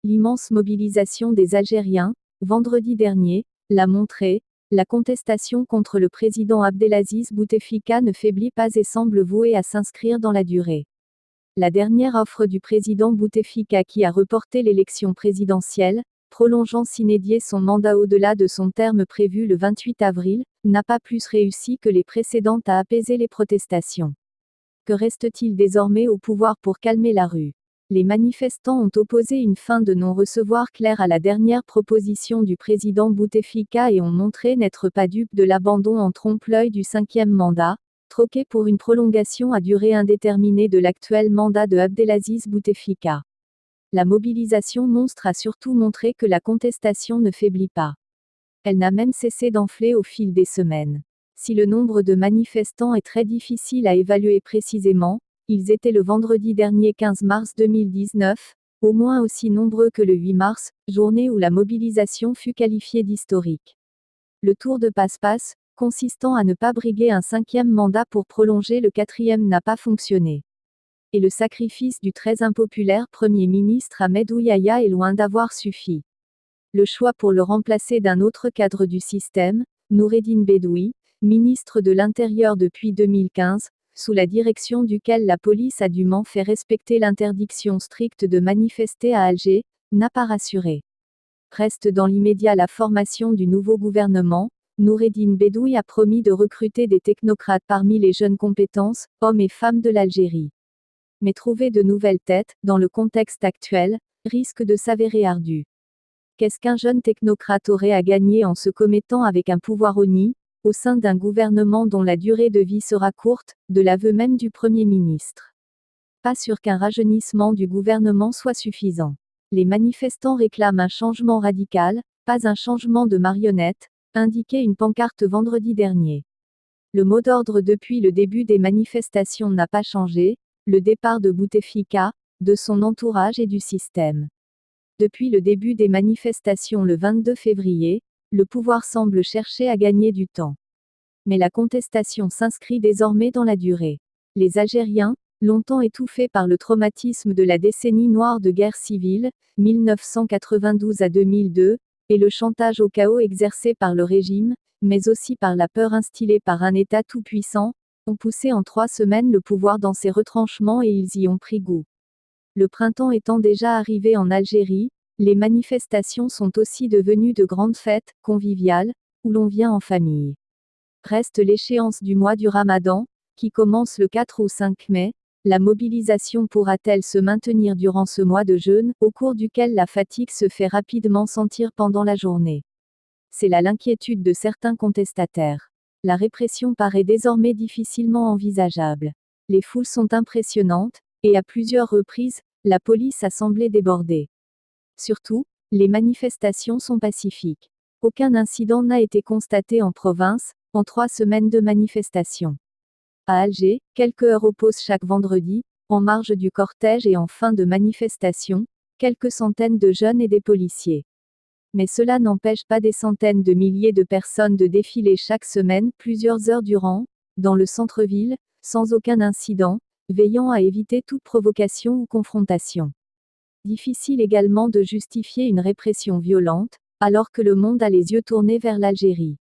L'immense mobilisation des Algériens, vendredi dernier, l'a montré, la contestation contre le président Abdelaziz Bouteflika ne faiblit pas et semble vouée à s'inscrire dans la durée. La dernière offre du président Bouteflika qui a reporté l'élection présidentielle, prolongeant sine die son mandat au-delà de son terme prévu le 28 avril, n'a pas plus réussi que les précédentes à apaiser les protestations. Que reste-t-il désormais au pouvoir pour calmer la rue ? Les manifestants ont opposé une fin de non-recevoir claire à la dernière proposition du président Bouteflika et ont montré n'être pas dupes de l'abandon en trompe-l'œil du 5e mandat, troqué pour une prolongation à durée indéterminée de l'actuel mandat de Abdelaziz Bouteflika. La mobilisation monstre a surtout montré que la contestation ne faiblit pas. Elle n'a même cessé d'enfler au fil des semaines. Si le nombre de manifestants est très difficile à évaluer précisément, ils étaient le vendredi dernier 15 mars 2019, au moins aussi nombreux que le 8 mars, journée où la mobilisation fut qualifiée d'historique. Le tour de passe-passe, consistant à ne pas briguer un 5e mandat pour prolonger le 4e n'a pas fonctionné. Et le sacrifice du très impopulaire Premier ministre Ahmed Yahya est loin d'avoir suffi. Le choix pour le remplacer d'un autre cadre du système, Noureddine Bedoui, ministre de l'Intérieur depuis 2015, sous la direction duquel la police a dûment fait respecter l'interdiction stricte de manifester à Alger, n'a pas rassuré. Reste dans l'immédiat la formation du nouveau gouvernement. Noureddine Bedoui a promis de recruter des technocrates parmi les jeunes compétences, hommes et femmes de l'Algérie. Mais trouver de nouvelles têtes, dans le contexte actuel, risque de s'avérer ardu. Qu'est-ce qu'un jeune technocrate aurait à gagner en se commettant avec un pouvoir honni, au sein d'un gouvernement dont la durée de vie sera courte, de l'aveu même du Premier ministre? Pas sûr qu'un rajeunissement du gouvernement soit suffisant. Les manifestants réclament un changement radical, pas un changement de marionnette, indiquait une pancarte vendredi dernier. Le mot d'ordre depuis le début des manifestations n'a pas changé, le départ de Bouteflika, de son entourage et du système. Depuis le début des manifestations le 22 février, le pouvoir semble chercher à gagner du temps. Mais la contestation s'inscrit désormais dans la durée. Les Algériens, longtemps étouffés par le traumatisme de la décennie noire de guerre civile, 1992 à 2002, et le chantage au chaos exercé par le régime, mais aussi par la peur instillée par un État tout-puissant, ont poussé en 3 semaines le pouvoir dans ses retranchements et ils y ont pris goût. Le printemps étant déjà arrivé en Algérie, les manifestations sont aussi devenues de grandes fêtes, conviviales, où l'on vient en famille. Reste l'échéance du mois du Ramadan, qui commence le 4 ou 5 mai. La mobilisation pourra-t-elle se maintenir durant ce mois de jeûne, au cours duquel la fatigue se fait rapidement sentir pendant la journée? C'est là l'inquiétude de certains contestataires. La répression paraît désormais difficilement envisageable. Les foules sont impressionnantes, et à plusieurs reprises, la police a semblé débordée. Surtout, les manifestations sont pacifiques. Aucun incident n'a été constaté en province, en 3 semaines de manifestations. À Alger, quelques heures opposent chaque vendredi, en marge du cortège et en fin de manifestation, quelques centaines de jeunes et des policiers. Mais cela n'empêche pas des centaines de milliers de personnes de défiler chaque semaine, plusieurs heures durant, dans le centre-ville, sans aucun incident, veillant à éviter toute provocation ou confrontation. Difficile également de justifier une répression violente, alors que le monde a les yeux tournés vers l'Algérie.